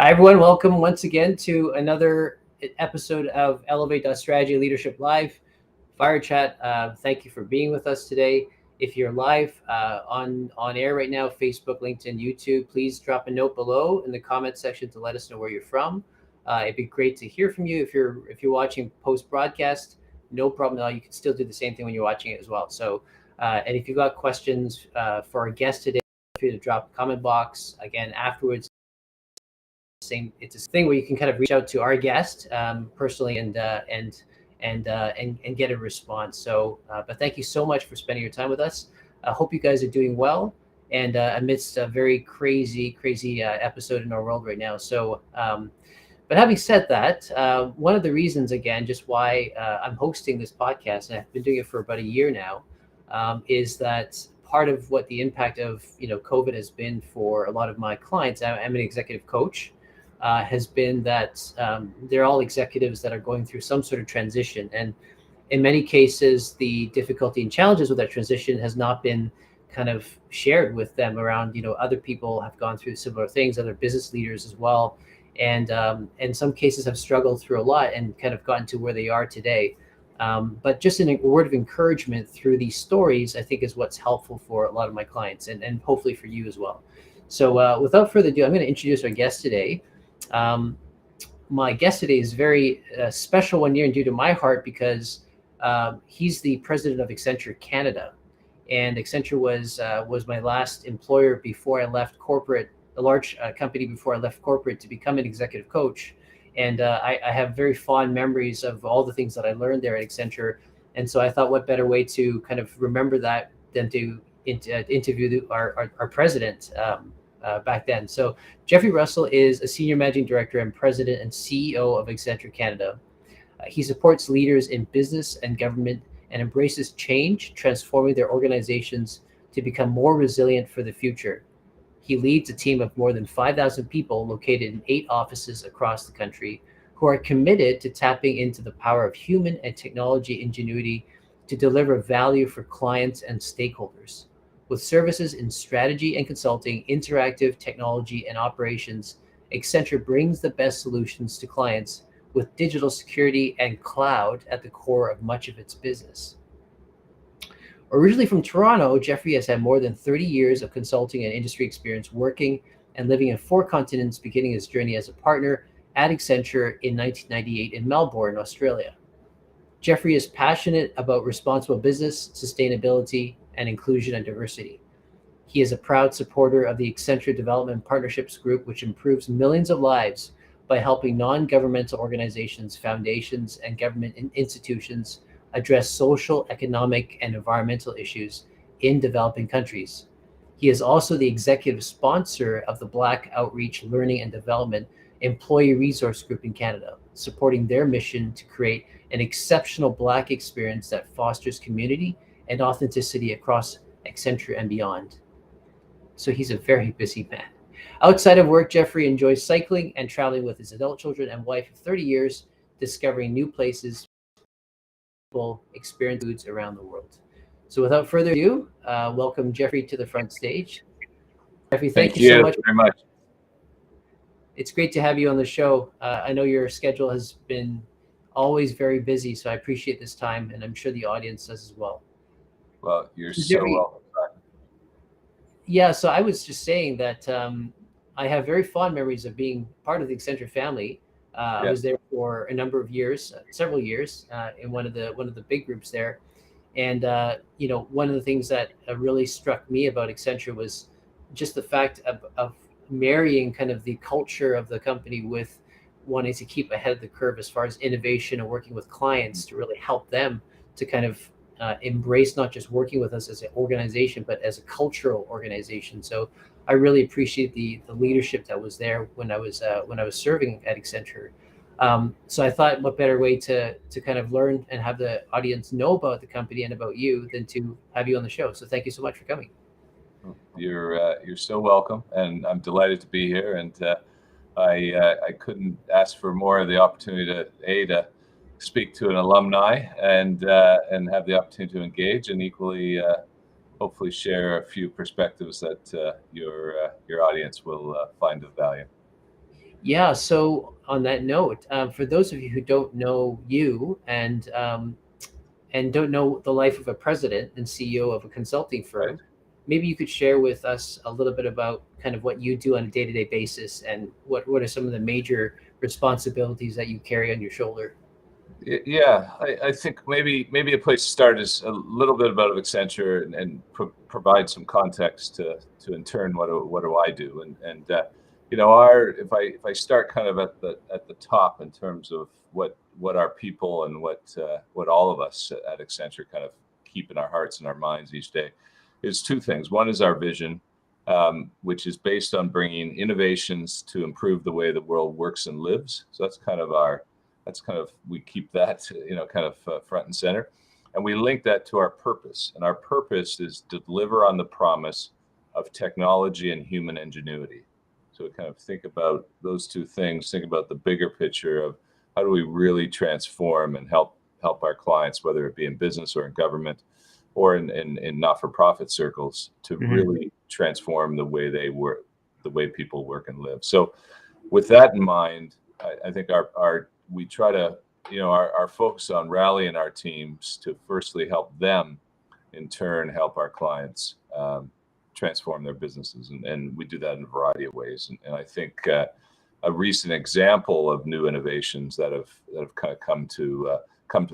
Hi, everyone. Welcome once again to another episode of Elevate.Strategy Leadership Live Fire Chat. Thank you for being with us today. If you're live on air right now, Facebook, LinkedIn, YouTube, please drop a note below in the comment section to let us know where you're from. It'd be great to hear from you. If you're watching post broadcast, no problem at all. You can still do the same thing when you're watching it as well. So, and if you've got questions for our guest today, feel free to drop a comment box again afterwards. It's a thing where you can kind of reach out to our guest personally and get a response. So, but thank you so much for spending your time with us. I hope you guys are doing well and amidst a very crazy episode in our world right now. So, but having said that, one of the reasons, again, just why I'm hosting this podcast, and I've been doing it for about a year now, is that part of what the impact of COVID has been for a lot of my clients. I'm an executive coach. Has been that they're all executives that are going through some sort of transition. And in many cases, the difficulty and challenges with that transition has not been kind of shared with them around, other people have gone through similar things, other business leaders as well. And in some cases have struggled through a lot and kind of gotten to where they are today. But just a word of encouragement through these stories, I think, is what's helpful for a lot of my clients and hopefully for you as well. So without further ado, I'm going to introduce our guest today. My guest today is very special one, near and dear to my heart, because he's the president of Accenture Canada, and Accenture was my last employer before I left corporate, a large company before I left corporate to become an executive coach. And I have very fond memories of all the things that I learned there at Accenture. And so I thought, what better way to kind of remember that than to interview our president back then. So Jeffrey Russell is a senior managing director and president and CEO of Accenture Canada. He supports leaders in business and government and embraces change, transforming their organizations to become more resilient for the future. He leads a team of more than 5,000 people located in 8 offices across the country who are committed to tapping into the power of human and technology ingenuity to deliver value for clients and stakeholders. With services in strategy and consulting, interactive technology, and operations, Accenture brings the best solutions to clients with digital security and cloud at the core of much of its business. Originally from Toronto, Jeffrey has had more than 30 years of consulting and industry experience working and living in 4 continents, beginning his journey as a partner at Accenture in 1998 in Melbourne, Australia. Jeffrey is passionate about responsible business, sustainability, and inclusion and diversity. He is a proud supporter of the Accenture Development Partnerships group, which improves millions of lives by helping non-governmental organizations, foundations, and government institutions address social, economic, and environmental issues in developing countries. He is also the executive sponsor of the Black Outreach Learning and Development Employee Resource Group in Canada, supporting their mission to create an exceptional Black experience that fosters community and authenticity across Accenture and beyond. So he's a very busy man. Outside of work, Jeffrey enjoys cycling and traveling with his adult children and wife of 30 years, discovering new places, people, experience foods around the world. So without further ado, welcome Jeffrey to the front stage. Jeffrey, thank you so much. Very much. It's great to have you on the show. I know your schedule has been always very busy, so I appreciate this time, and I'm sure the audience does as well. Well, you're so welcome. Yeah, so I was just saying that I have very fond memories of being part of the Accenture family. I was there for a number of years, several years, in one of the big groups there. And one of the things that really struck me about Accenture was just the fact of marrying kind of the culture of the company with wanting to keep ahead of the curve as far as innovation and working with clients to really help them to kind of embrace not just working with us as an organization, but as a cultural organization. So I really appreciate the leadership that was there when I was serving at Accenture. So I thought, what better way to kind of learn and have the audience know about the company and about you than to have you on the show. So thank you so much for coming. You're so welcome, and I'm delighted to be here. And I couldn't ask for more of the opportunity to speak to an alumni and have the opportunity to engage, and equally hopefully share a few perspectives that your audience will find of value. Yeah. So on that note, for those of you who don't know you and don't know the life of a president and CEO of a consulting Right? firm, maybe you could share with us a little bit about kind of what you do on a day-to-day basis and what are some of the major responsibilities that you carry on your shoulder. Yeah, I think maybe a place to start is a little bit about Accenture and provide some context to in turn what do I do and our if I start kind of at the top in terms of what our people and what all of us at Accenture kind of keep in our hearts and our minds each day is two things. One is our vision, which is based on bringing innovations to improve the way the world works and lives. So that's kind of we keep that kind of front and center, and we link that to our purpose, and our purpose is to deliver on the promise of technology and human ingenuity. So we kind of think about those two things, think about the bigger picture of how do we really transform and help our clients, whether it be in business or in government or in not-for-profit circles, to Hmm. really transform the way they work, the way people work and live. So with that in mind, I think our we try to our focus on rallying our teams to firstly help them, in turn help our clients transform their businesses, and we do that in a variety of ways. And I think a recent example of new innovations that have kind of come to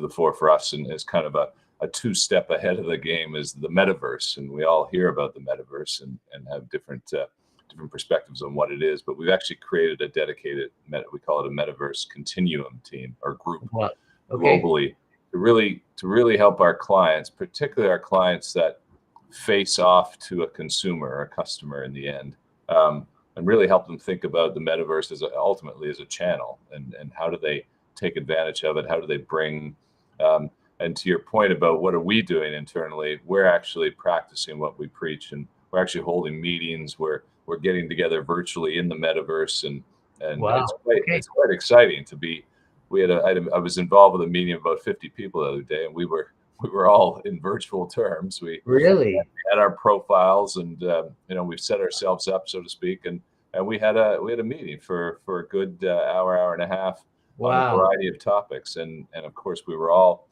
the fore for us, and is kind of a two-step ahead of the game, is the metaverse. And we all hear about the metaverse and have different perspectives on what it is, but we've actually created a dedicated we call it a metaverse continuum team or group Wow. Okay. globally to really help our clients, particularly our clients that face off to a consumer or a customer in the end, and really help them think about the metaverse ultimately as a channel, and how do they take advantage of it? How do they bring and to your point about what are we doing internally, we're actually practicing what we preach, and we're actually holding meetings. We're getting together virtually in the metaverse, and Wow. Okay. it's quite exciting to be. I was involved with a meeting of about 50 people the other day, and we were all in virtual terms. We Really? had our profiles, and we've set ourselves up, so to speak, and we had a meeting for a good hour and a half on a Wow. variety of topics, and of course we were all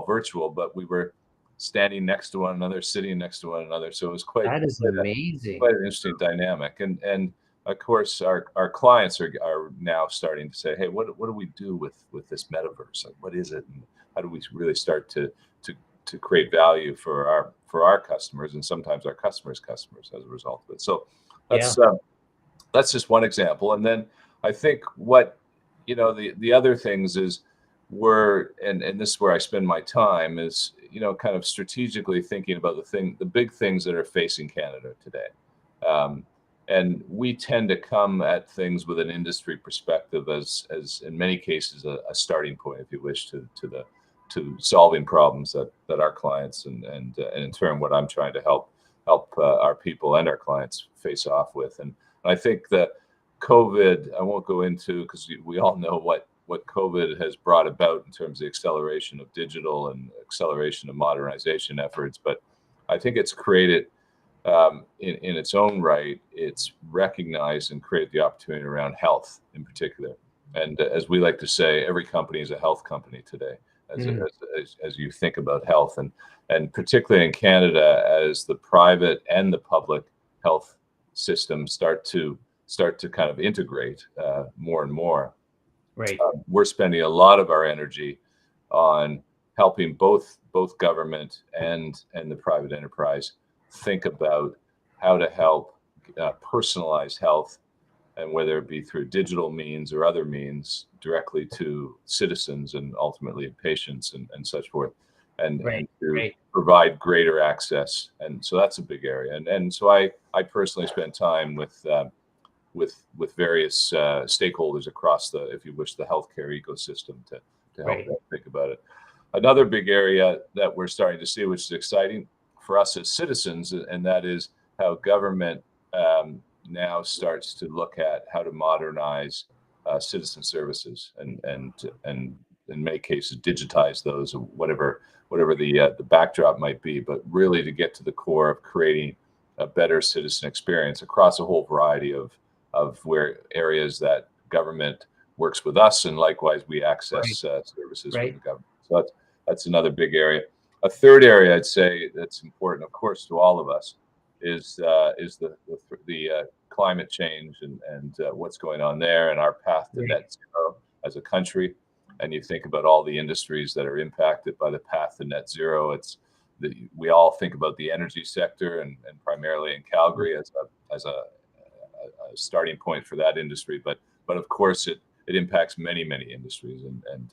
virtual, but we were standing next to one another, sitting next to one another, so it was That is quite amazing. an interesting dynamic. And of course our clients are now starting to say, hey, what do we do with this metaverse? Like, what is it, and how do we really start to to create value for our customers, and sometimes our customers customers as a result of it. So Yeah. that's that's just one example. And then I think what the other things is, and this is where I spend my time, is kind of strategically thinking about the big things that are facing Canada today. um, and we tend to come at things with an industry perspective, as in many cases a starting point, if you wish, to solving problems that our clients and in turn what I'm trying to help our people and our clients face off with. And I think that COVID, I won't go into, because we all know what COVID has brought about in terms of the acceleration of digital and acceleration of modernization efforts. But I think it's created, in its own right, it's recognized and created the opportunity around health in particular. And as we like to say, every company is a health company today, Mm. as you think about health, and particularly in Canada, as the private and the public health systems start to kind of integrate more and more. Right. We're spending a lot of our energy on helping both government and the private enterprise think about how to help personalize health, and whether it be through digital means or other means, directly to citizens and ultimately patients and such forth, and Right. to Right. provide greater access. And so that's a big area. And so I personally spend time with various stakeholders across the, if you wish, the healthcare ecosystem, to help Right. them think about it. Another big area that we're starting to see, which is exciting for us as citizens, and that is how government now starts to look at how to modernize citizen services, and in many cases digitize those, or whatever the backdrop might be, but really to get to the core of creating a better citizen experience across a whole variety of where areas that government works with us, and likewise we access services from the government. So that's another big area. A third area I'd say that's important, of course, to all of us is the climate change and what's going on there, and our path to net zero as a country. And you think about all the industries that are impacted by the path to net zero. We all think about the energy sector and primarily in Calgary as a starting point for that industry, but of course it impacts many industries and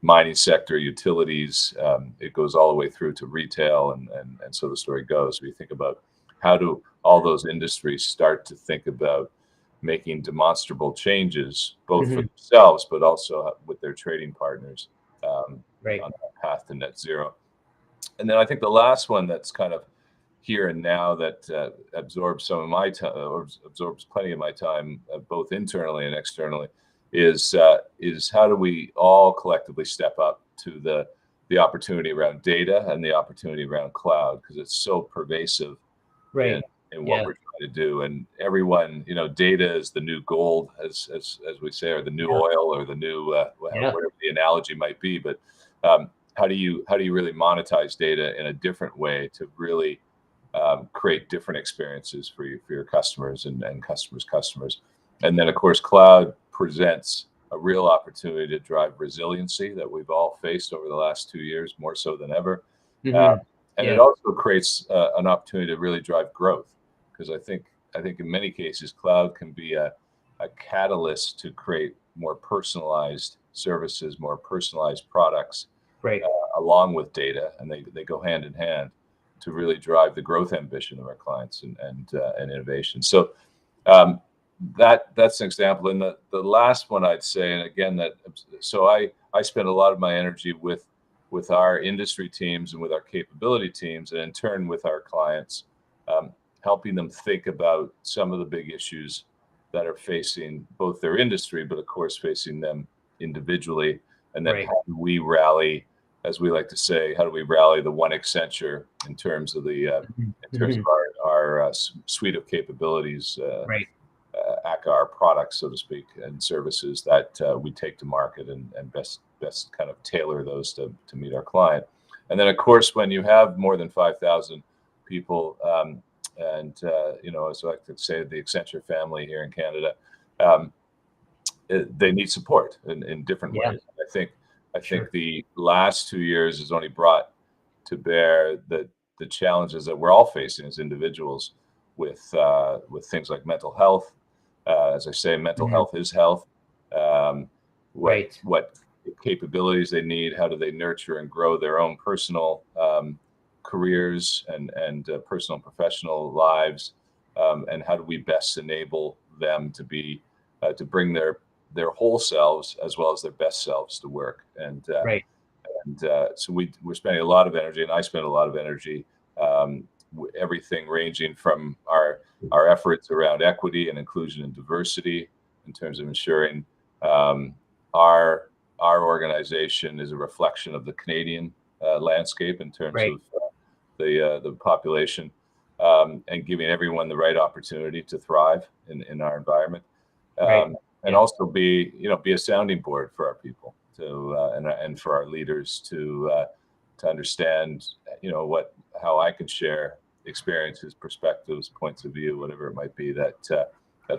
mining sector, utilities. It goes all the way through to retail, and so the story goes. We think about how do all those industries start to think about making demonstrable changes, both for themselves but also with their trading partners on that path to net zero. And then I think the last one that's kind of here and now that absorbs some of my time, or absorbs plenty of my time, both internally and externally, is how do we all collectively step up to the opportunity around data and the opportunity around cloud, because it's so pervasive in what we're trying to do. And everyone, data is the new gold, as we say, or the new oil, or the new whatever the analogy might be. But how do you really monetize data in a different way to really create different experiences for your customers and customers? And then, of course, cloud presents a real opportunity to drive resiliency that we've all faced over the last 2 years, more so than ever. And it also creates an opportunity to really drive growth, because I think in many cases, cloud can be a catalyst to create more personalized services, more personalized products, along with data, and they go hand in hand to really drive the growth ambition of our clients and innovation. So that's an example. And the last one I'd say, and again, so I spend a lot of my energy with our industry teams and with our capability teams, and in turn with our clients, helping them think about some of the big issues that are facing both their industry, but of course facing them individually. And then how do we rally, as we like to say, how do we rally the one Accenture in terms of our suite of capabilities, our products, so to speak, and services that we take to market and best kind of tailor those to meet our client. And then, of course, when you have more than 5,000 people, and as I like to say, the Accenture family here in Canada, they need support in different ways. I think the last 2 years has only brought to bear the challenges that we're all facing as individuals with things like mental health. As I say, mental health is health. What capabilities they need, how do they nurture and grow their own personal careers and personal and professional lives, and how do we best enable them to be to bring their whole selves as well as their best selves to work. And so we're spending a lot of energy, and I spend a lot of energy, everything ranging from our efforts around equity and inclusion and diversity, in terms of ensuring our organization is a reflection of the Canadian landscape in terms of the population, and giving everyone the right opportunity to thrive in our environment, and also be a sounding board for our people and for our leaders to understand how I can share experiences, perspectives, points of view, whatever it might be, that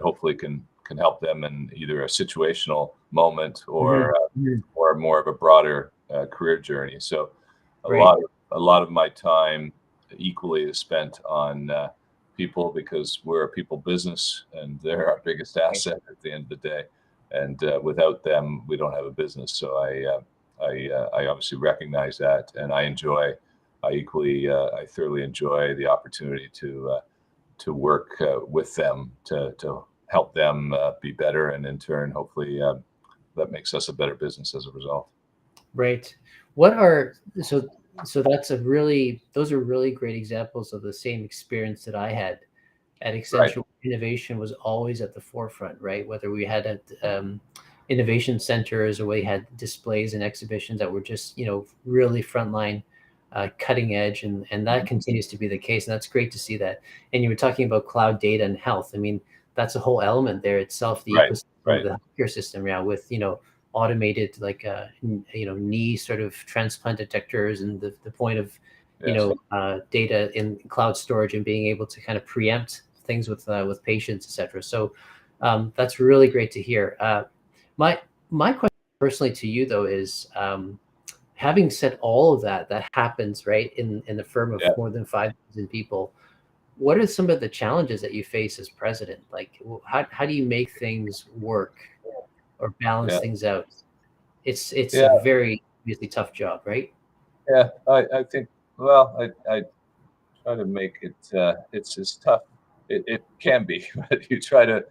hopefully can help them in either a situational moment or more of a broader career journey. So a lot of my time equally is spent on people, because we're a people business and they're our biggest asset at the end of the day. And without them, we don't have a business. So I obviously recognize that, and I thoroughly enjoy the opportunity to work with them to help them be better, and in turn, hopefully, that makes us a better business as a result. Right. So those are really great examples of the same experience that I had at Accenture. Innovation was always at the forefront, right? Whether we had innovation centers, or we had displays and exhibitions that were just, really frontline, cutting edge, and that continues to be the case. And that's great to see that. And you were talking about cloud data and health. I mean, that's a whole element there itself, the ecosystem in Right. the healthcare system now with, automated like knee sort of transplant detectors, and the point of Yes. data in cloud storage and being able to kind of preempt things with patients, etc. So that's really great to hear. My my question personally to you though is, having said all of that happens right in the firm of Yeah. more than 5,000 people. What are some of the challenges that you face as president? Like, how do you make things work or balance Yeah. things out? It's a Yeah. very obviously tough job, right? Yeah. I think. Well, I try to make it. It's tough. It can be, but you try to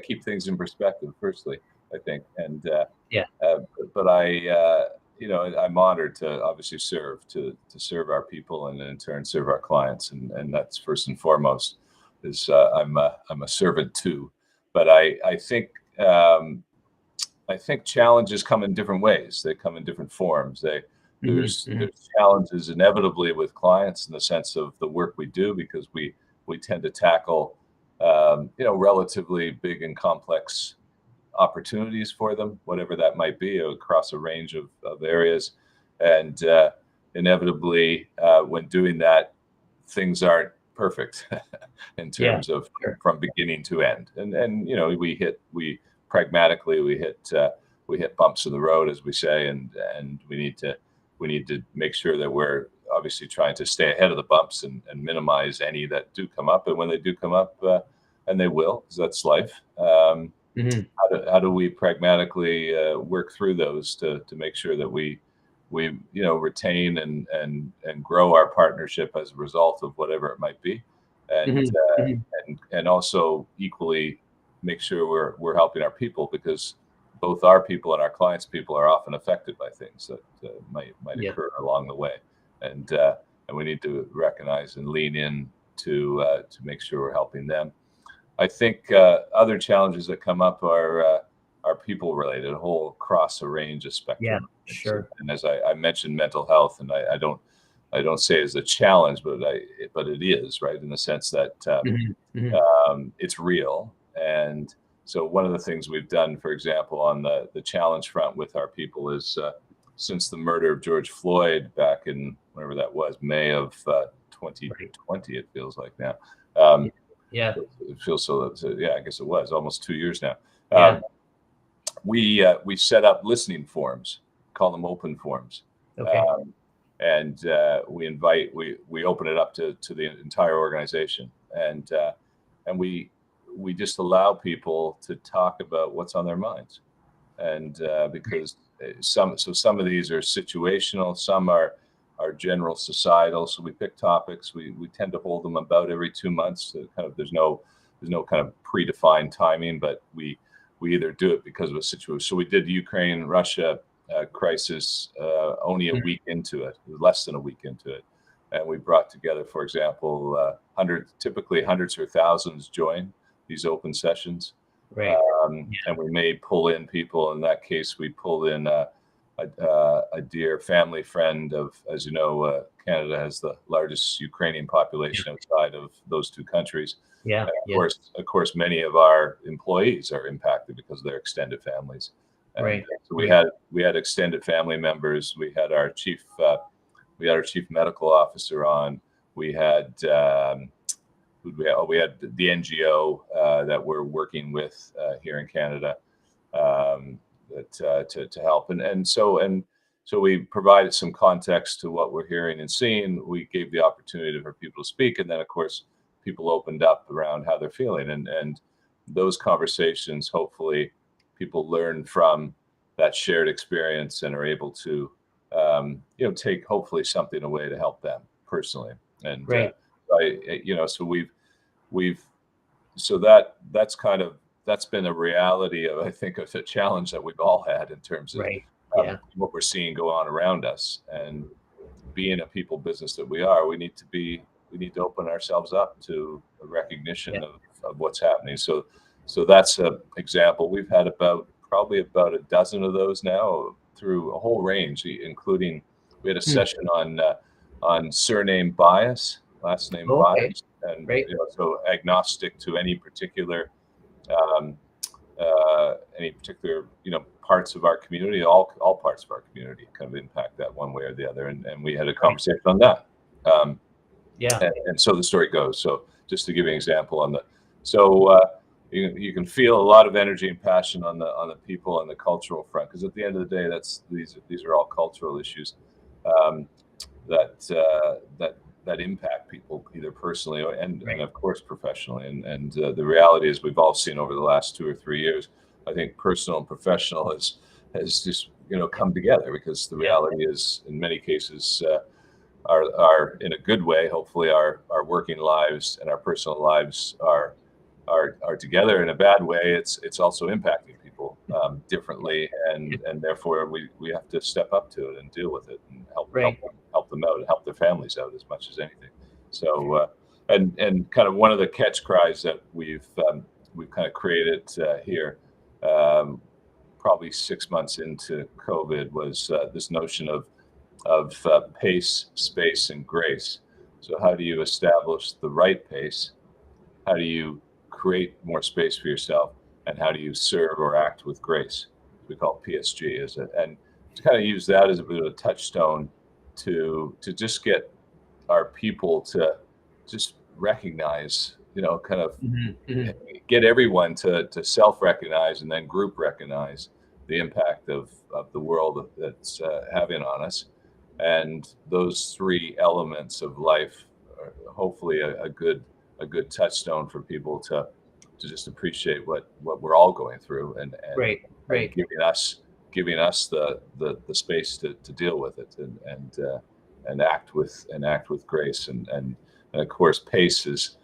keep things in perspective. Firstly, I think, and Yeah, but I'm honored to obviously to serve our people and in turn serve our clients, and that's first and foremost. Is I'm a servant too, but um, I think challenges come in different ways. They come in different forms. hmm There's challenges inevitably with clients in the sense of the work we do because we tend to tackle relatively big and complex opportunities for them, whatever that might be, across a range of areas. And inevitably, when doing that, things aren't perfect in yeah, terms of sure, from beginning to end. And we pragmatically we hit bumps in the road, as we say, and we need to make sure that we're obviously trying to stay ahead of the bumps and minimize any that do come up. And when they do come up, and they will, because that's life. hmm How do we pragmatically work through those to make sure that we retain and grow our partnership as a result of whatever it might be, and hmm hmm and also equally make sure we're helping our people because both our people and our clients' people are often affected by things that might yeah, occur along the way, and we need to recognize and lean in to make sure we're helping them. I think other challenges that come up are people related, a whole across a range of yeah, spectrum. sure, And as I mentioned, mental health, and I don't say it's a challenge, but it is right in the sense that hmm hmm it's real. And so one of the things we've done, for example, on the challenge front with our people is since the murder of George Floyd back in whenever that was, May of right, 2020, it feels like now. Um, yeah, yeah, it feels so. Yeah, I guess it was almost 2 years now. yeah, Um, we set up listening forums, call them open forums, okay, um, and we open it up to the entire organization, and we just allow people to talk about what's on their minds, and because some of these are situational, some are general societal. So we pick topics. We tend to hold them about every 2 months. So kind of there's no kind of predefined timing, but we either do it because of a situation. So we did Ukraine Russia crisis only a Mhm. week into it, less than a week into it, and we brought together, for example, typically hundreds or thousands join these open sessions, Right, and we may pull in people. In that case, we pulled in a dear family friend of, as you know, Canada has the largest Ukrainian yeah, population outside of those two countries. yeah, And yeah, of course, many of our employees are impacted because of their extended families. And right, so right, we had extended family members. We had our chief medical officer on. We had we had the NGO that we're working with here in Canada to help, and so we provided some context to what we're hearing and seeing. We gave the opportunity for people to speak, and then of course people opened up around how they're feeling, and those conversations, hopefully, people learn from that shared experience and are able to take hopefully something away to help them personally. And right, so we've so that's kind of that's been a reality of, I think, of the challenge that we've all had in terms of right, yeah, what we're seeing go on around us. And being a people business that we are, we need to open ourselves up to a yeah, recognition of what's happening. So that's an example. We've had probably about a dozen of those now through a whole range, including we had a hmm. session on surname bias, last name Oh, okay, bias, and right, so agnostic to any particular um, any particular, parts of our community, all parts of our community kind of impact that one way or the other. And we had a conversation on that. Yeah. And so the story goes. So just to give you an example so you can feel a lot of energy and passion on the people and the cultural front, because at the end of the day, these are all cultural issues that impact people either personally and of course professionally. And the reality is, we've all seen over the last 2 or 3 years, I think personal and professional has just come together, because the reality is, in many cases, our in a good way, hopefully our working lives and our personal lives are together. In a bad way, it's also impacting people differently, and therefore we have to step up to it and deal with it and help them out and help their families out as much as anything. So and kind of one of the catch cries that we've kind of created here, probably 6 months into COVID, was this notion of pace, space, and grace. So how do you establish the right pace? How do you create more space for yourself? And how do you serve or act with grace? We call it PSG, is it? And to kind of use that as a bit of a touchstone to just get our people to just recognize, kind of get everyone to self-recognize and then group recognize the impact of the world that's having on us. And those 3 elements of life are hopefully a good touchstone for people to just appreciate what we're all going through, and giving us the space to deal with it, and act with grace, and of course pace is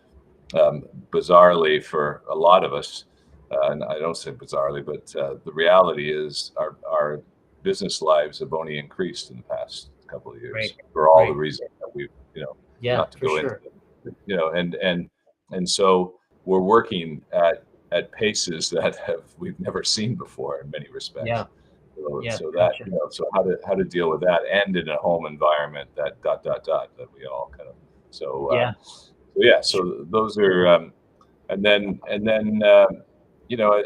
bizarrely for a lot of us, and I don't say bizarrely, but the reality is our business lives have only increased in the past couple of years for all the reasons that we've not to go into it, and so we're working at paces that we've never seen before in many respects. So how to deal with that, and in a home environment that ... that we all kind of so those are and then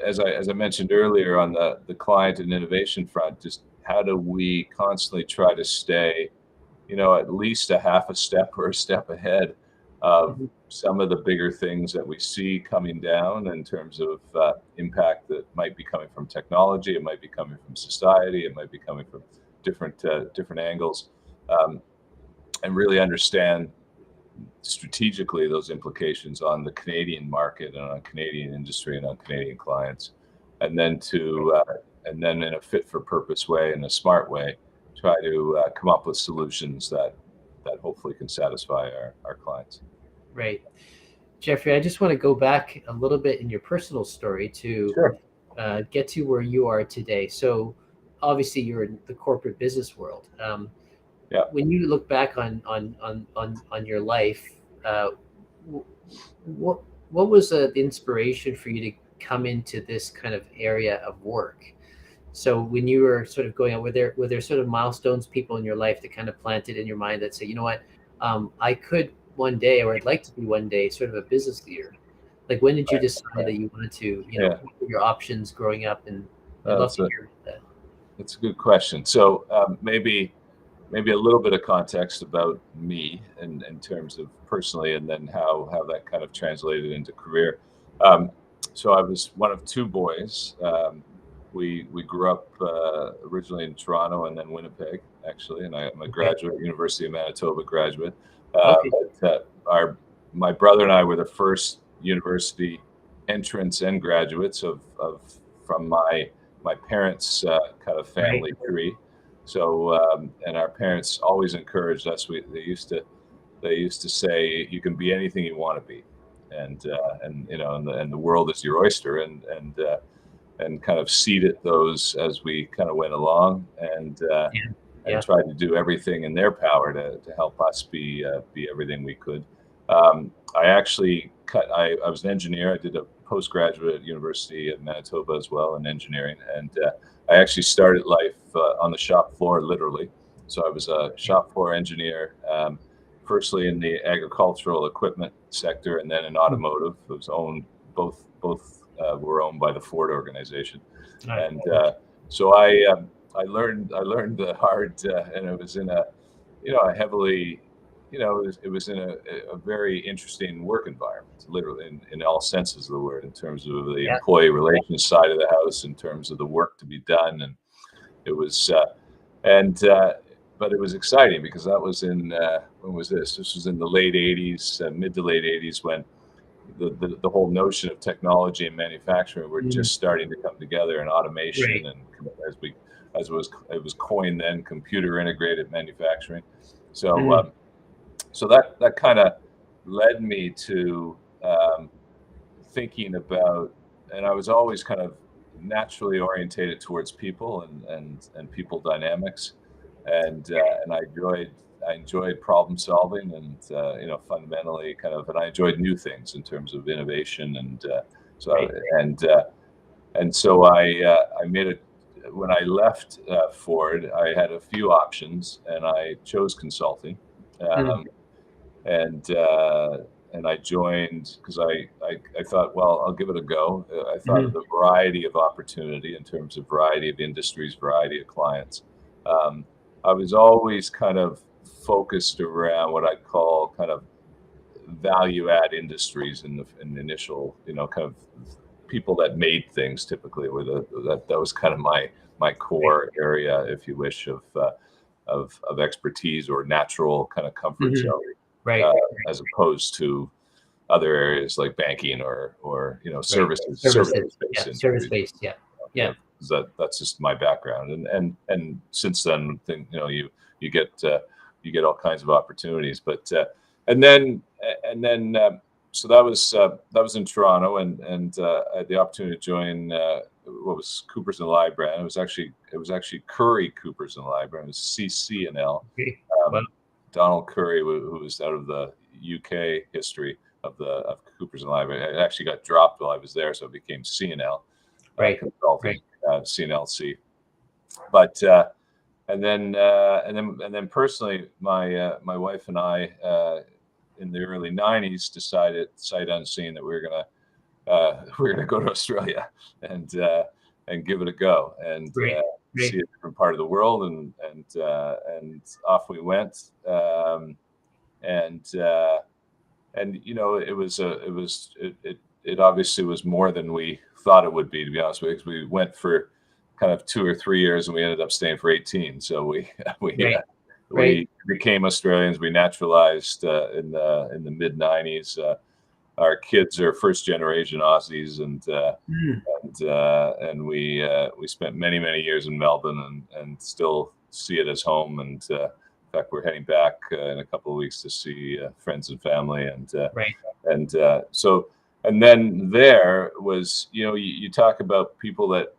as I mentioned earlier, on the client and innovation front, just how do we constantly try to stay at least a half a step or a step ahead of some of the bigger things that we see coming down in terms of impact that might be coming from technology, it might be coming from society, it might be coming from different angles, and really understand strategically those implications on the Canadian market and on Canadian industry and on Canadian clients, and then in a fit for purpose way, in a smart way, try to come up with solutions that hopefully can satisfy our clients. Right. Jeffrey, I just want to go back a little bit in your personal story to get to where you are today. So obviously you're in the corporate business world. When you look back on your life, what was the inspiration for you to come into this kind of area of work? So when you were sort of going out, were there sort of milestones, people in your life that kind of planted in your mind that say, you know what, I could one day, or I'd like to be one day, sort of a business leader? Like, when did you decide that you wanted to, what were your options growing up? And I'd love to hear that. That's a good question. So maybe a little bit of context about me in terms of personally, and then how that kind of translated into career. So I was one of 2 boys. We grew up originally in Toronto and then Winnipeg, actually, and I'm a graduate, University of Manitoba graduate. But my brother and I were the first university entrants and graduates from my parents' kind of family tree. So and our parents always encouraged us. They used to say, you can be anything you want to be, and the world is your oyster, and kind of seeded those as we kind of went along, and tried to do everything in their power to help us be everything we could. I actually I was an engineer. I did a postgraduate at University of Manitoba as well in engineering, and I actually started life on the shop floor, literally. So I was a shop floor engineer, firstly in the agricultural equipment sector, and then in automotive. It was owned both were owned by the Ford organization, Right. and so I learned the hard, and it was in a a heavily it was in a very interesting work environment, literally in all senses of the word, in terms of the Yeah. employee relations side of the house, in terms of the work to be done, and it was and but it was exciting because that was in when was this? This was in the late '80s, mid to late '80s, when the whole notion of technology and manufacturing were Mm, just starting to come together, and automation, right. and as it was coined then, computer integrated manufacturing. So Mm, so that kind of led me to um, thinking about, and I was always kind of naturally orientated towards people and people dynamics, and I enjoyed problem solving, and fundamentally and I enjoyed new things in terms of innovation, and so right. and and so I made it when I left Ford. I had a few options, and I chose consulting. Mm, Um, and uh, and I joined because I thought, well, I'll give it a go. I thought of mhm, the variety of opportunity in terms of variety of industries, variety of clients. Um, I was always kind of focused around what I call kind of value add industries in the initial, kind of people that made things typically were that was kind of my right. core area, if you wish, of expertise or natural kind of comfort Mhm, zone, right. uh, as opposed to other areas like banking or Right. Services. services Yeah. based Service industries. based. Yeah. Yeah, Yeah. 'cause that's just my background, and since then, you get you get all kinds of opportunities, but and then and then so that was in Toronto, and I had the opportunity to join what was Coopers and Lybrand. It was actually Curry Coopers and Lybrand. It was CC&L. Okay. Well, Um, Donald Curry, who was out of the UK history of Coopers and Lybrand, it actually got dropped while I was there, so it became C&L right. Consulting, Right. CNLC. But and then personally, my wife and I, in the early '90s, decided sight unseen that we were gonna we were gonna go to Australia and give it a go, Right. and Right. see a different part of the world, and off we went. And and it obviously was more than we thought it would be, to be honest with you, because we went for kind of 2 or 3 years, and we ended up staying for 18. So we Right. Right. we became Australians. We naturalized in the mid '90s. Our kids are first generation Aussies, Mm, and we spent many years in Melbourne, and still see it as home. And in fact, we're heading back in a couple of weeks to see friends and family, right. so and then there was, you talk about people that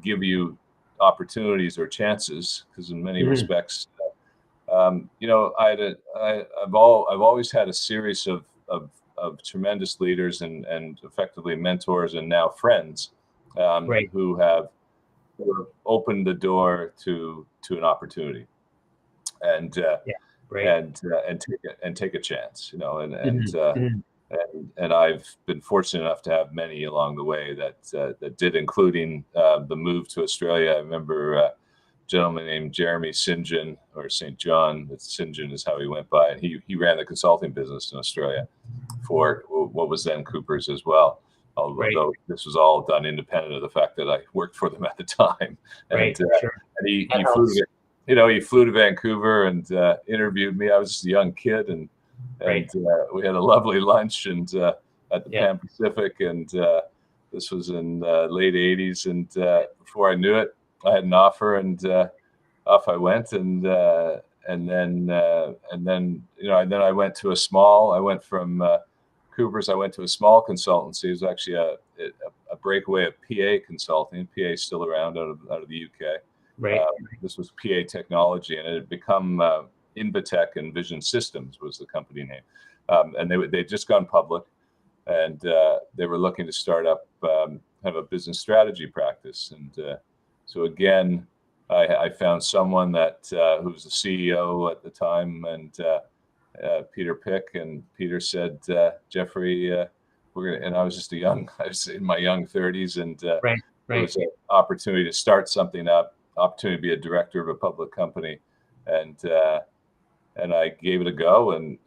give you opportunities or chances, because in many Mhm, respects, I've always had a series of tremendous leaders and effectively mentors, and now friends, right. who have opened the door to an opportunity, and Yeah. Right. and take a chance, Mhm, mhm, and I've been fortunate enough to have many along the way that did, including the move to Australia. I remember a gentleman named Jeremy St. John, or St. John, but St. John is how he went by, and he ran the consulting business in Australia for what was then Coopers as well. right. Although this was all done independent of the fact that I worked for them at the time, Right. and Sure. That he flew helps. to he flew to Vancouver and interviewed me. I was just a young kid, and Right. we had a lovely lunch and at the Yeah. Pan Pacific, and this was in late '80s, and before I knew it, I had an offer, and off I went, and then I went to I went from Coopers. I went to a small consultancy. It was actually a breakaway of PA consulting. PA is still around out of the UK. Right. This was PA Technology, and it had become Invatech and Vision Systems was the company name, and they'd just gone public, and they were looking to start up kind of a business strategy practice, and so again, I found someone that who was the CEO at the time, and Peter Pick, and Peter said, Jeffrey, and I was just I was in my young 30s, and Right. it Right. was an opportunity to start something up, opportunity to be a director of a public company, and I gave it a go, and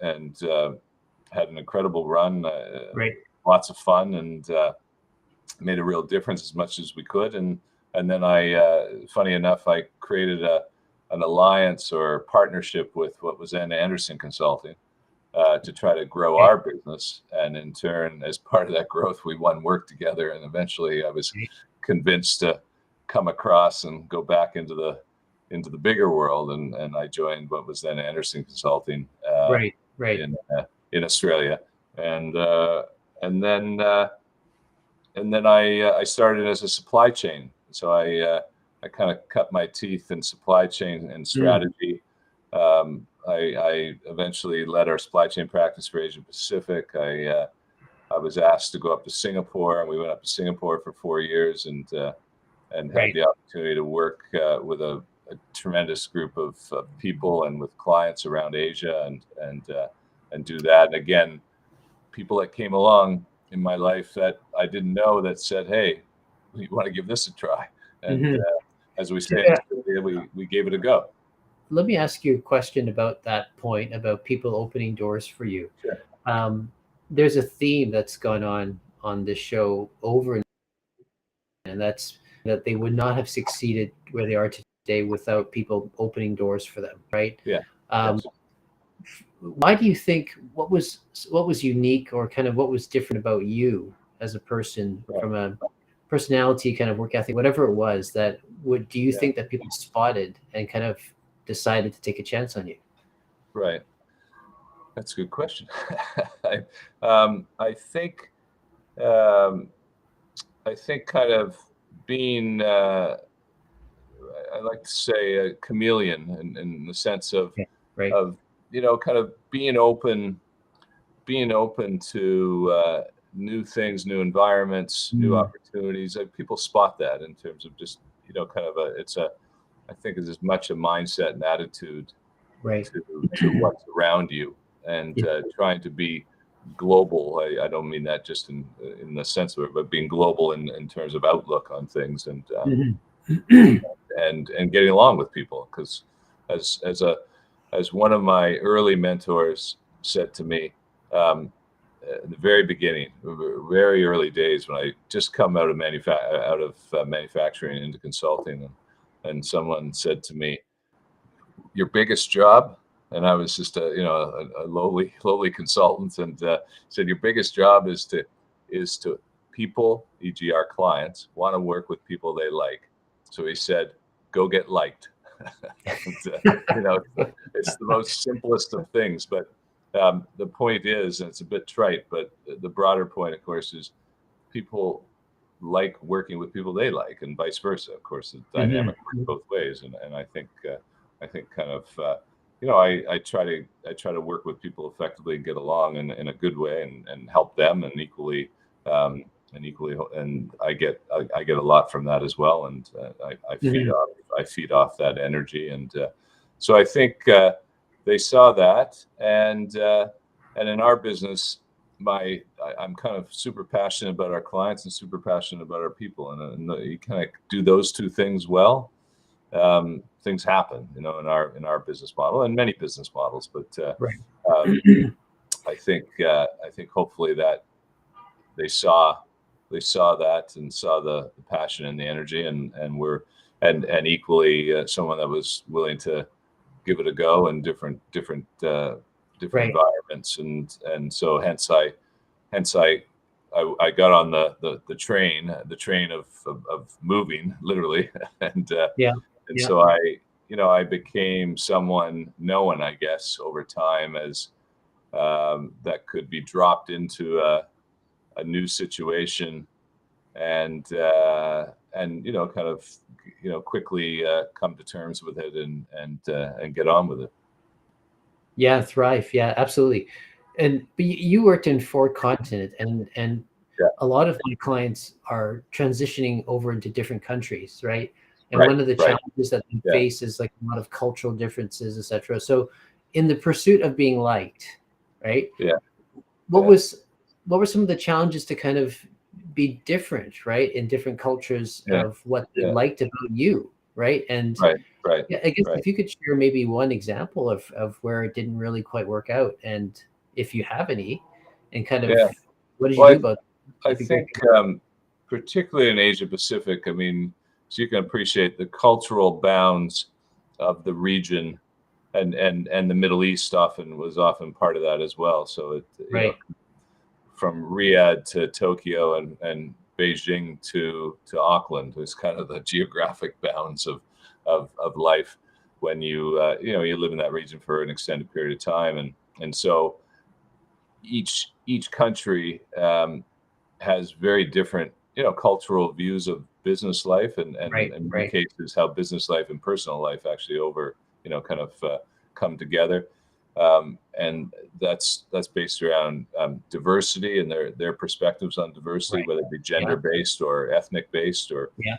had an incredible run, Right. lots of fun, and made a real difference as much as we could. And then funny enough, I created an alliance or partnership with what was then Anderson Consulting, to try to grow Okay. our business. And in turn, as part of that growth, we won work together. And eventually I was Okay. convinced to come across and go back into the bigger world. And I joined what was then Anderson Consulting, Right. Right. in Australia. And, and then, and then I started as a supply chain. So I kind of cut my teeth in supply chain and Mm. strategy. I eventually led our supply chain practice for Asia Pacific. I was asked to go up to Singapore, and we went up to Singapore for 4 years, and had Right. the opportunity to work with a tremendous group of people and with clients around Asia, and do that. And again, people that came along in my life that I didn't know, that said, "Hey, we want to give this a try." And Hmm. as we So, say in Australia, we gave it a go. let me ask you a question about that point about people opening doors for you. Sure. Um, there's a theme that's gone on this show over and that's that they would not have succeeded where they are today without people opening doors for them, right? Yeah. Um, Yes. why do you think what was unique or kind of what was different about you as a person Right. from a personality, kind of work ethic, whatever it was that would do you Yeah. think that people spotted and kind of decided to take a chance on you? Right. That's a good question. I think um, I think kind of being I like to say a chameleon, in the sense Yeah. Right. of kind of being open to new things, new environments, new Mm. opportunities. People spot that in terms of just kind of I think it's as much a mindset and attitude Right. to what's around you, and Yeah. trying to be global. I don't mean that just in the sense of it, but being global in terms of outlook on things, Mhm. and getting along with people. Because as one of my early mentors said to me, in the very beginning, very early days, when I just come out of manufacturing into consulting, and someone said to me, "Your biggest job," and I was just a lowly consultant, and said, "Your biggest job is to people, e.g., our clients, want to work with people they like." So he said, "Go get liked." And, it's the most simplest of things, but the point is, and it's a bit trite, but the broader point, of course, is people like working with people they like, and vice versa. Of course, the Mhm. dynamic works both ways, and I think kind of I try to work with people effectively and get along in a good way, and help them, and equally, and I get a lot from that as well, and I feed Mhm. off that energy, and so I think they saw that, and in our business, I'm kind of super passionate about our clients and super passionate about our people, and you kind of do those two things well. Things happen, in our business model and many business models, but Right. um, I think hopefully that they saw that, and saw the passion and the energy, and equally someone that was willing to give it a go in different Right. environments, and so hence I got on the train of moving, literally, and Yeah. and Yeah. so I became someone known, I guess, over time, as that could be dropped into a new situation, and kind of quickly come to terms with it, and get on with it. Yeah. Thrive. Yeah. Absolutely. And but you worked in four continents, and Yeah. a lot of my clients are transitioning over into different countries, right? And Right. one of the Right. challenges that they Yeah. face is like a lot of cultural differences, etc. So, in the pursuit of being liked, right? Yeah. What Yeah. was what were some of the challenges to kind of be different, right, in different cultures Yeah. of what they Yeah. liked about you, right? And Right. Right. yeah, I guess Right. if you could share maybe one example of where it didn't really quite work out, and if you have any, and kind of Yeah. what did you do Well, about it? I That'd be great. think, particularly in Asia Pacific, I mean, so you can appreciate the cultural bounds of the region, and the Middle East was often part of that as well. So Right. from Riyadh to Tokyo and Beijing to Auckland is kind of the geographic bounds of life when you live in that region for an extended period of time, and so each country has very different cultural views of business life, and Right. in many Right. cases how business life and personal life actually kind of come together, and that's based around diversity and their perspectives on diversity, Right. whether it be Yeah. gender based or ethnic based, or Yeah.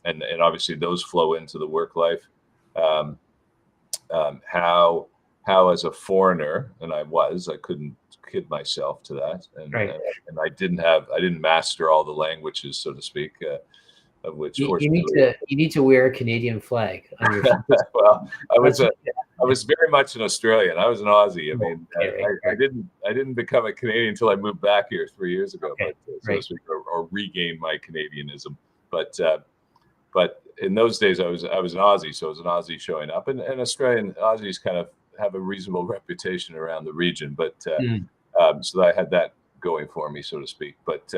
and obviously those flow into the work life. um, how as a foreigner, and I couldn't kid myself to that, Right. and I didn't master all the languages, so to speak, of which You need fortunately. to wear a Canadian flag on your. Well, I was That's a what, I was very much an Australian. I was an Aussie. I mean, okay. Right. I didn't become a Canadian until I moved back here 3 years ago, Okay. but so to Right. speak, or regained my Canadianism. But in those days, I was an Aussie, so I was an Aussie showing up, and Australian Aussies kind of have a reasonable reputation around the region, but Mm. so I had that going for me, so to speak. But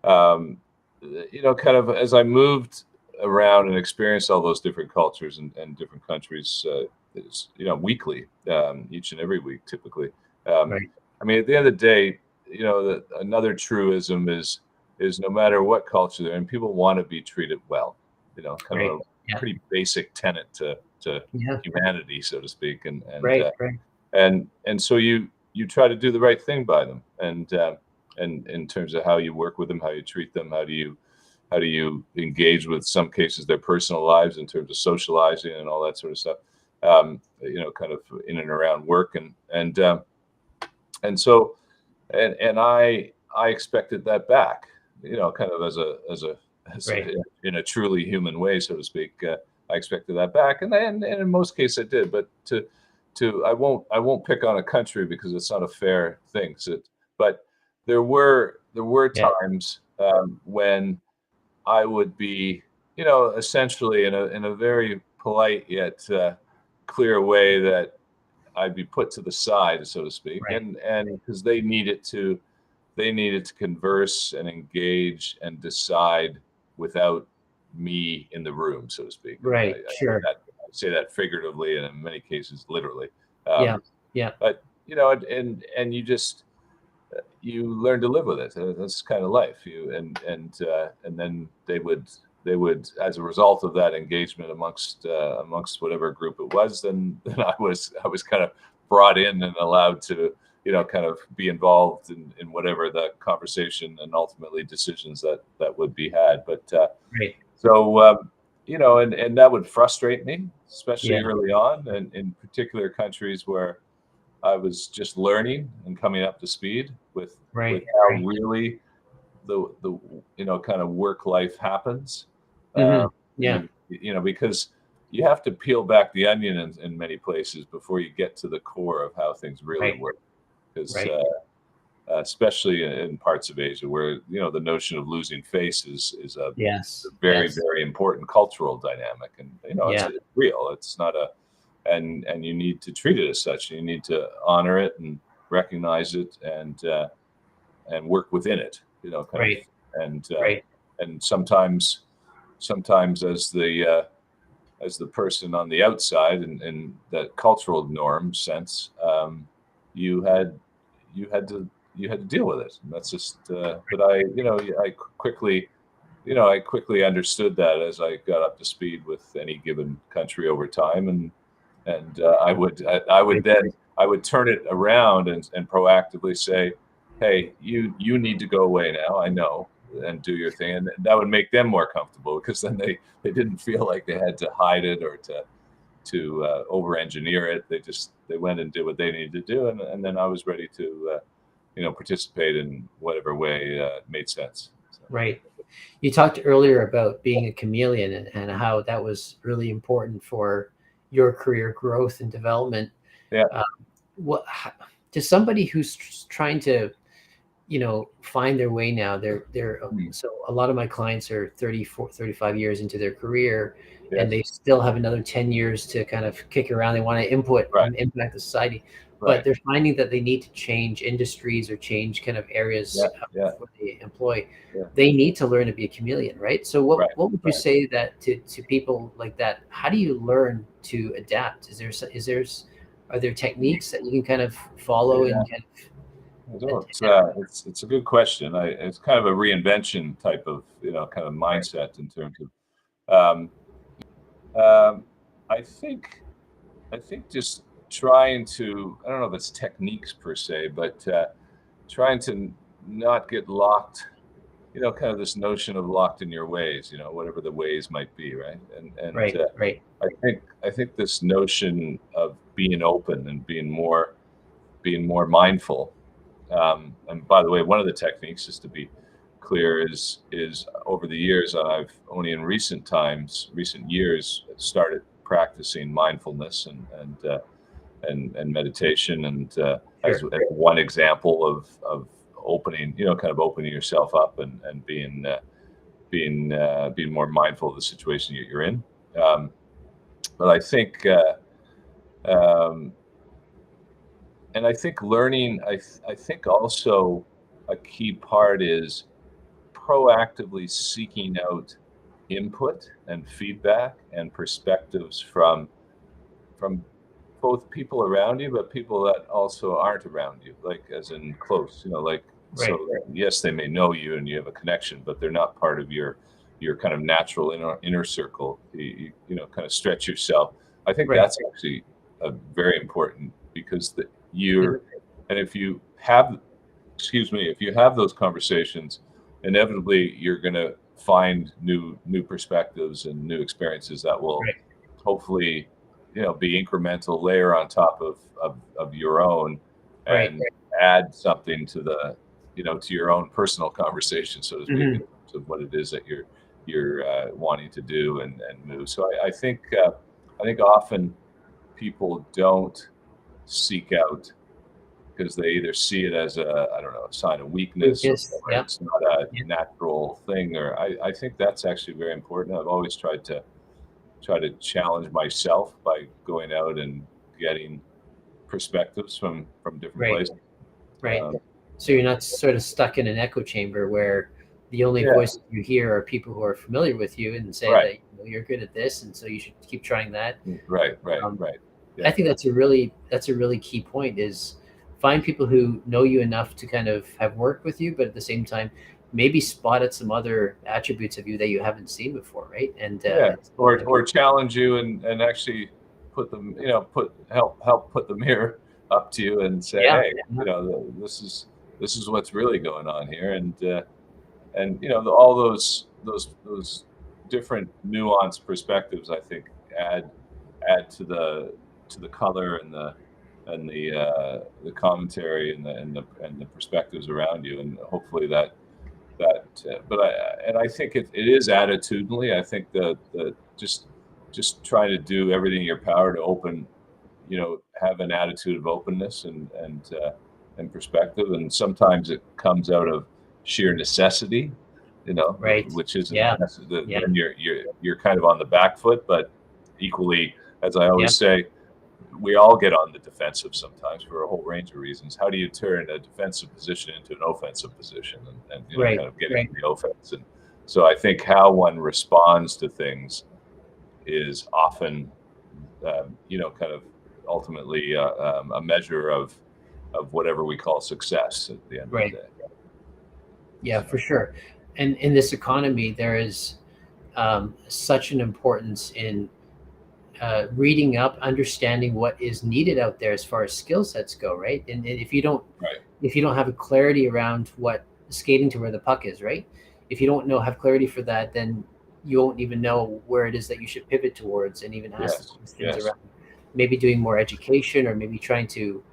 um, kind of as I moved around and experienced all those different cultures and different countries, weekly, each and every week, typically. Um, Right. I mean, at the end of the day, another truism is no matter what culture they're in, people want to be treated well. Kind Right. of a Yeah. pretty basic tenet to Yeah. humanity, so to speak, Right. Right. and so you try to do the right thing by them, and in terms of how you work with them, how you treat them, how do you engage with, some cases, their personal lives in terms of socializing and all that sort of stuff. Kind of in and around work, and so and I expected that back, kind of as a Right. in a truly human way, so to speak. I expected that back, and in most cases I did. But I won't pick on a country because it's not a fair thing. But there were Yeah. times when I would be, essentially in a very polite yet clear way, that I'd be put to the side, so to speak, Right. and because they needed to converse and engage and decide without me in the room, so to speak. And I, Right. I say Sure. that I say that figuratively, and in many cases literally. Yeah. Um, Yeah. but and you learn to live with it. That's kind of life. And then they would, as a result of that engagement amongst whatever group it was, then I was kind of brought in and allowed to kind of be involved in whatever the conversation and ultimately decisions that would be had. But Right. so and that would frustrate me, especially Yeah. early on, and in particular countries where I was just learning and coming up to speed with Right. how Right. really the kind of work life happens. Hmm. In Yeah. because you have to peel back the onion in many places before you get to the core of how things really Right. work. Because Right. especially in parts of Asia, where the notion of losing face is a Yes. very, Yes. very important cultural dynamic, and it's Yeah. real. It's not a and you need to treat it as such. You need to honor it and recognize it, and work within it. Kind of, Right. and Right. and sometimes as the person on the outside, in that cultural norm sense, you had you had to you had to deal with it. And that's just. But I quickly understood that as I got up to speed with any given country over time, and Right. I would turn it around and proactively say, "Hey, you need to go away now. I know, and do your thing," and that would make them more comfortable, because then they didn't feel like they had to hide it or to over engineer it. They went and did what they needed to do, and then I was ready participate in whatever way made sense. So. Right. You talked earlier about being a chameleon and how that was really important for your career growth and development. Yeah. Uh, what to somebody who's trying to, find their way now? So a lot of my clients are 34, 35 years into their career, Yes. and they still have another 10 years to kind of kick around. They want to input Right. and impact the society, Right. but they're finding that they need to change industries or change kind of areas where they employ. Yeah. They need to learn to be a chameleon, right? So what would you Right. say that to people like that? How do you learn to adapt? Are there techniques that you can kind of follow and kind It's a good question. It's kind of a reinvention type of kind of mindset in terms of I think just trying to, I don't know if it's techniques per se, but trying to not get locked, kind of this notion of locked in your ways, whatever the ways might be, right? And right. I think this notion of being open and being more mindful. And by the way, one of the techniques, just to be clear, is over the years, I've only in recent years, started practicing mindfulness and meditation, and as one example of opening, kind of opening yourself up and being more mindful of the situation you're in. But I think. And I think learning, I think also a key part is proactively seeking out input and feedback and perspectives from both people around you, but people that also aren't around you, like as in close, like, so yes, they may know you and you have a connection, but they're not part of your kind of natural inner circle. You kind of stretch yourself. I think that's actually a very important, because and if you have those conversations, inevitably you're going to find new perspectives and new experiences that will hopefully, be incremental layer on top of your own, and add something to the, to your own personal conversation, so to speak, in terms of what it is that you're wanting to do and move. So I think often people don't seek out because they either see it as a sign of weakness, or it's not a natural thing. Or I think that's actually very important. I've always tried to challenge myself by going out and getting perspectives from different places. Right. So you're not sort of stuck in an echo chamber where the only voices you hear are people who are familiar with you and say that you're good at this, and so you should keep trying that. Right. I think that's a really key point, is find people who know you enough to kind of have worked with you, but at the same time, maybe spot at some other attributes of you that you haven't seen before, right? And or challenge you and actually put them, help put the mirror up to you and say, hey, this is what's really going on here, and all those different nuanced perspectives, I think, add to the color and the commentary and the perspectives around you, and hopefully that. But I think it is attitudinally. I think that just try to do everything in your power to open, have an attitude of openness and perspective, and sometimes it comes out of sheer necessity, which isn't when you're kind of on the back foot. But equally, as I always say, we all get on the defensive sometimes for a whole range of reasons. How do you turn a defensive position into an offensive position and kind of get into the offense? And so I think how one responds to things is often, kind of ultimately a measure of whatever we call success at the end of the day. Yeah, for sure. And in this economy, there is such an importance in reading up, understanding what is needed out there as far as skill sets go, right? And if you don't have a clarity around what skating to where the puck is, right? If you don't have clarity for that, then you won't even know where it is that you should pivot towards, and even ask things around. Maybe doing more education, or maybe trying to,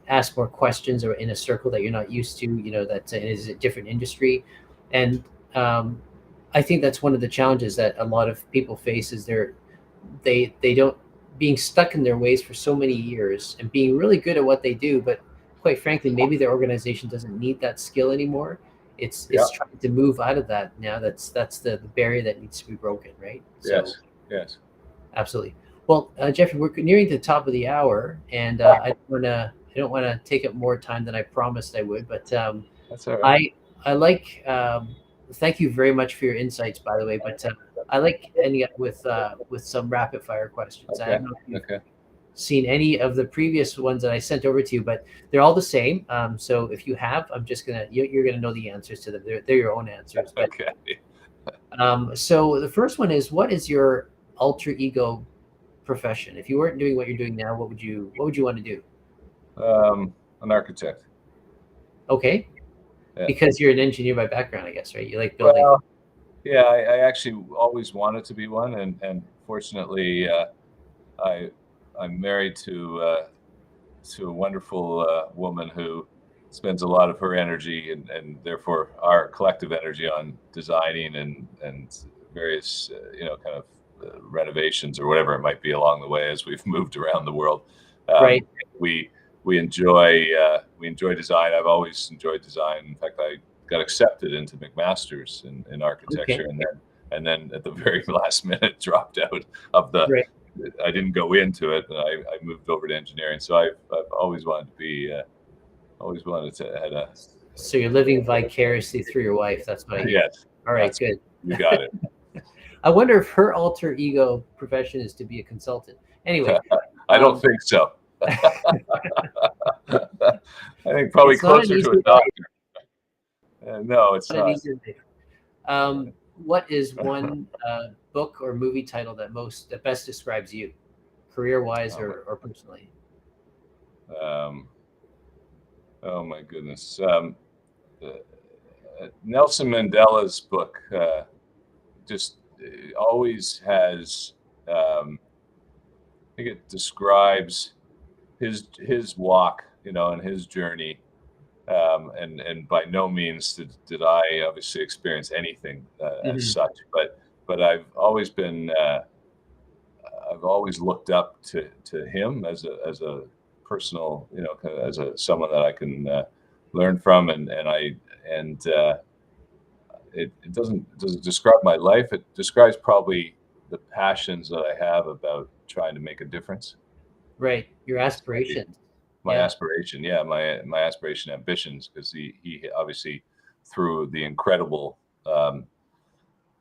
ask more questions or in a circle that you're not used to, that is a different industry. And I think that's one of the challenges that a lot of people face is they don't being stuck in their ways for so many years and being really good at what they do, but quite frankly, maybe their organization doesn't need that skill anymore. It's Yeah. trying to move out of that now. That's the barrier that needs to be broken, right? So Yes. Yes. absolutely. Well, Jeffrey, we're nearing the top of the hour, and I don't wanna take up more time than I promised I would, but That's all right. I like. Thank you very much for your insights, by the way. But I like ending up with some rapid fire questions. I Okay. don't know if you've Okay. seen any of the previous ones that I sent over to you, but they're all the same. So if you have, I'm just you're gonna know the answers to them. They're your own answers. But Okay. so the first one is, what is your alter ego profession? If you weren't doing what you're doing now, what would you want to do? An architect. Okay, Yeah. because you're an engineer by background, I guess, right? You like building. Well, yeah, I actually always wanted to be one, and fortunately, I I'm married to a wonderful woman who spends a lot of her energy and therefore our collective energy on designing and various kind of renovations or whatever it might be along the way as we've moved around the world. Right. We we enjoy design. I've always enjoyed design. In fact, I got accepted into McMaster's in architecture, Okay. and then at the very last minute dropped out of the. Right. I didn't go into it. I moved over to engineering. So I've always wanted to be, always wanted to had a. So you're living vicariously through your wife. That's what I hear. Yes, All right, that's good. you got it. I wonder if her alter ego profession is to be a consultant. Anyway, I don't think so. I think probably it's not an closer to easy a doctor. No, it's not an not. easy life. What is one book or movie title that best describes you, career-wise or personally? Um, oh my goodness. Nelson Mandela's book just always has. I think it describes his walk, and his journey. And by no means did I obviously experience anything as Mhm. such, but I've always looked up to him as a personal, kind of as a someone that I can learn from, and it doesn't describe my life. It describes probably the passions that I have about trying to make a difference. Right. Your That's maybe aspirations. my Yeah. aspiration. Yeah, my aspiration, ambitions, because he obviously through the incredible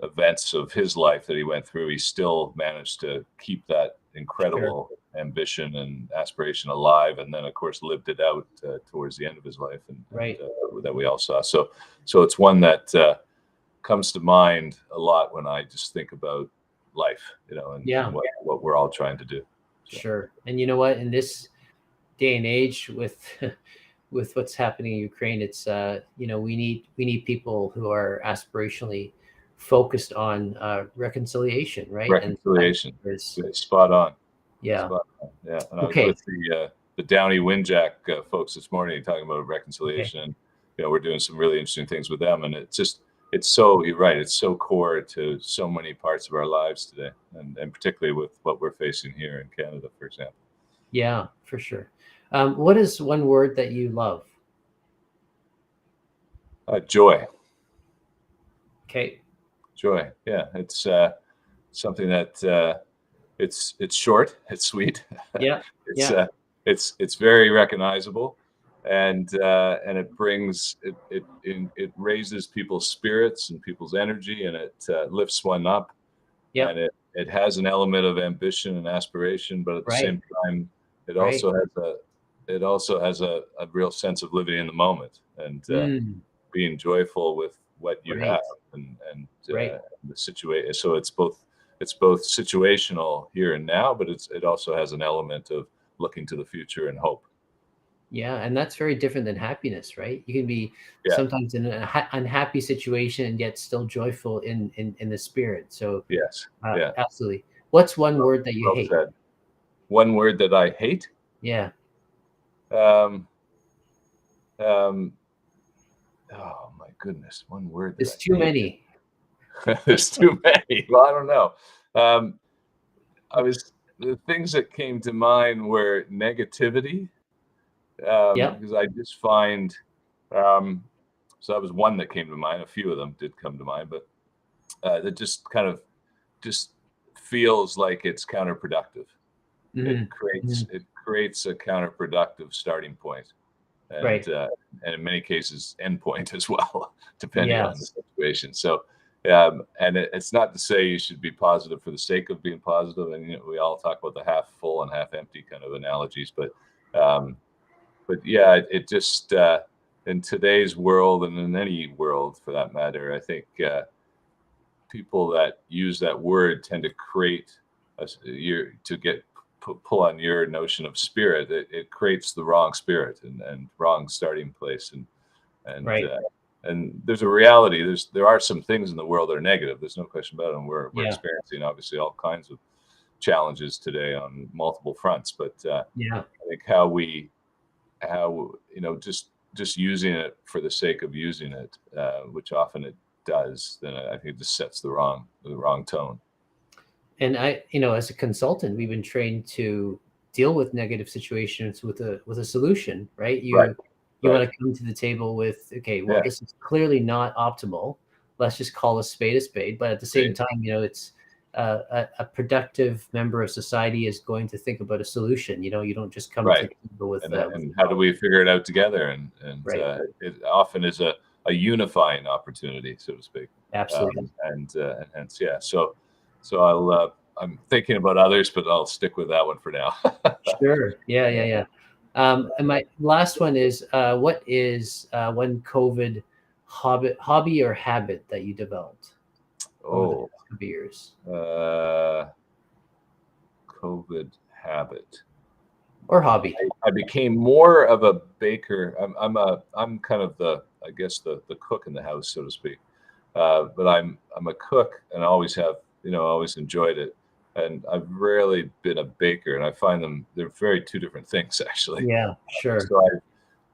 events of his life that he went through, he still managed to keep that Sure. incredible ambition and aspiration alive, and then of course lived it out towards the end of his life, and Right. that we all saw. So it's one that comes to mind a lot when I just think about life, and Yeah. what we're all trying to do. So, Sure. And you know what? In this day and age, with with what's happening in Ukraine, it's we need people who are aspirationally focused on reconciliation, right? And reconciliation, there's yeah, spot on. yeah. Spot on. Yeah, and I was Okay. with the Downey Windjack folks this morning talking about Okay. reconciliation. We're doing some really interesting things with them, and it's so you're right. It's so core to so many parts of our lives today, and particularly with what we're facing here in Canada, for example. Yeah, for sure. What is one word that you love? Joy, Okay. joy. Yeah, it's something that it's short, it's sweet, Yeah. it's Yeah. uh, it's very recognizable, and it raises people's spirits and people's energy, and it lifts one up, Yep. and it has an element of ambition and aspiration, but at the Right. same time, it Right. also has a real sense of living in the moment and Mm, being joyful with what you have, right. and Right. the situation. So it's both situational here and now, but it also has an element of looking to the future and hope. Yeah, and that's very different than happiness, right? You can be Yeah. sometimes in an unhappy situation and yet still joyful in the spirit. So, Yes. Yeah. absolutely. What's one Well, word that you well hate? said. One word that I hate. Yeah. Um, Um, oh my goodness, one word that There's I too hate. many. There's too many. Well, I don't know. Um, the things that came to mind were negativity, Yep. because I just find, um, so that was one that came to mind. A few of them did come to mind, but that just kind of just feels like it's counterproductive. Hmm. Hmm. It creates a counterproductive starting point, Right. and in many cases endpoint as well, depending on the Yes. situation. So, and it's not to say you should be positive for the sake of being positive, and we all talk about the half full and half empty kind of analogies, um, but yeah, it just in today's world and in any world for that matter, I think people that use that word tend to create to get pull on your notion of spirit. It creates the wrong spirit and wrong starting place, and Right. uh, and there's a reality. There are some things in the world that are negative. There's no question about it. And we're Yeah. experiencing obviously all kinds of challenges today on multiple fronts. But Yeah. I think how just using it for the sake of using it, which often it does, then I think it just sets the wrong tone. And as a consultant, we've been trained to deal with negative situations with a solution, right? Right. You Right. want to come to the table with, okay, well, Yeah. this is clearly not optimal. Let's just call a spade a spade. But at the same Right. time, it's a productive member of society is going to think about a solution. You don't just come to Right. the table with And a how do problem. we figure it out together? Right. It often is a unifying opportunity, so to speak. Absolutely. And hence, yeah. So I'm thinking about others, but I'll stick with that one for now. Sure. Yeah. Yeah. Yeah. And my last one is, what is one COVID hobby or habit that you developed over the Oh, past couple of years, uh, COVID habit. or hobby? I became more of a baker. I'm kind of I guess the cook in the house, so to speak. But I'm a cook and I always have, always enjoyed it. And I've rarely been a baker, and I find they're very two different things actually. Yeah. Sure. So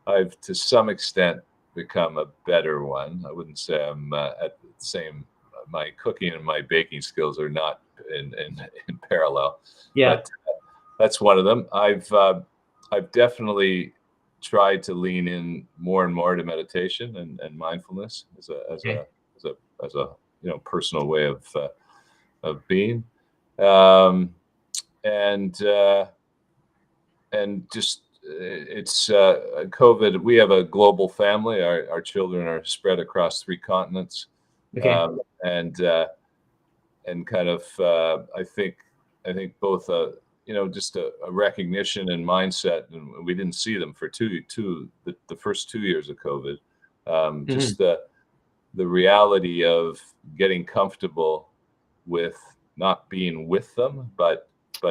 I've to some extent become a better one. I wouldn't say I'm at the same. My cooking and my baking skills are not in parallel, Yeah. but that's one of them. I've definitely tried to lean in more and more to meditation and mindfulness Okay. as a personal way of being, um, and just it's COVID. We have a global family. Our children are spread across 3 continents, Okay. and kind of I think both just a recognition and mindset, and we didn't see them for the first 2 years of COVID. Hmm. Just the reality of getting comfortable with not being with them, but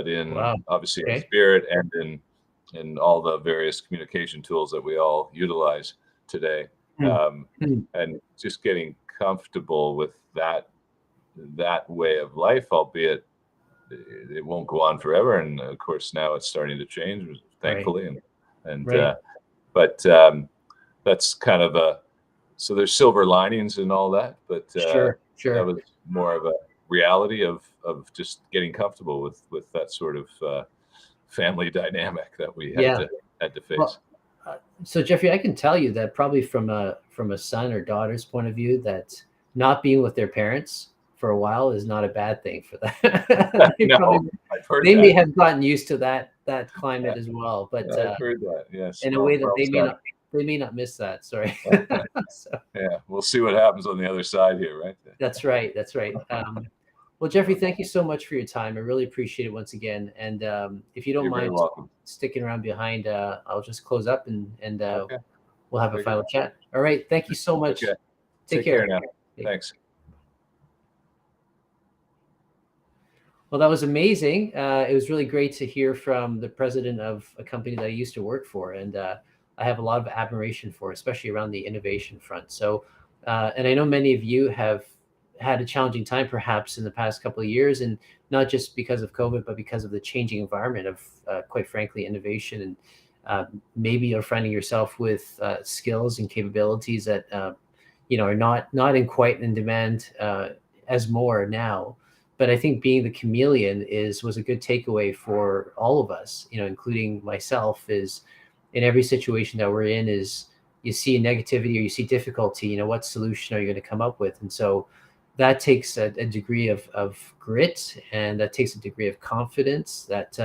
in Wow. obviously in Okay. spirit and in all the various communication tools that we all utilize today, Hmm. um, Hmm. and just getting comfortable with that way of life, albeit it won't go on forever. And of course, now it's starting to change, Right. thankfully. And Right. but that's kind of so there's silver linings and all that, but Sure. that Sure. was more of a reality of just getting comfortable with that sort of family dynamic that we Yeah. had to face. Well, so Jeffrey, I can tell you that probably from a son or daughter's point of view, that not being with their parents for a while is not a bad thing for them. they No, probably I've heard they may that. have gotten used to that climate as well, but I've heard that. Yes, in a way that well said. they may not miss that. Sorry. So Yeah, we'll see what happens on the other side here, right? that's right. That's right. Well, Jeffrey, thank you so much for your time. I really appreciate it once again. And if you don't You're very mind welcome. sticking around behind, I'll just close up and Okay, we'll have a very good. final chat. All right. Thank you so Okay, much. Take take care care. now. Okay. Thanks. Well, that was amazing. It was really great to hear from the president of a company that I used to work for, and I have a lot of admiration for, especially around the innovation front. So, and I know many of you have had a challenging time, perhaps in the past couple of years, and not just because of COVID, but because of the changing environment of, quite frankly, innovation. And maybe you're finding yourself with skills and capabilities that are not in quite in demand as more now. But I think being the chameleon was a good takeaway for all of us, including myself, is in every situation that we're in is you see negativity or you see difficulty, what solution are you going to come up with? And so that takes a degree of grit, and that takes a degree of confidence that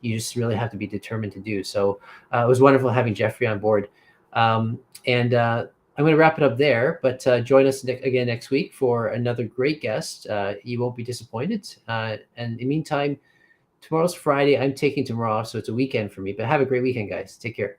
you just really have to be determined to do. So it was wonderful having Jeffrey on board. And I'm going to wrap it up there, but join us again next week for another great guest. You won't be disappointed. And in the meantime, tomorrow's Friday. I'm taking tomorrow off, so it's a weekend for me. But have a great weekend, guys. Take care.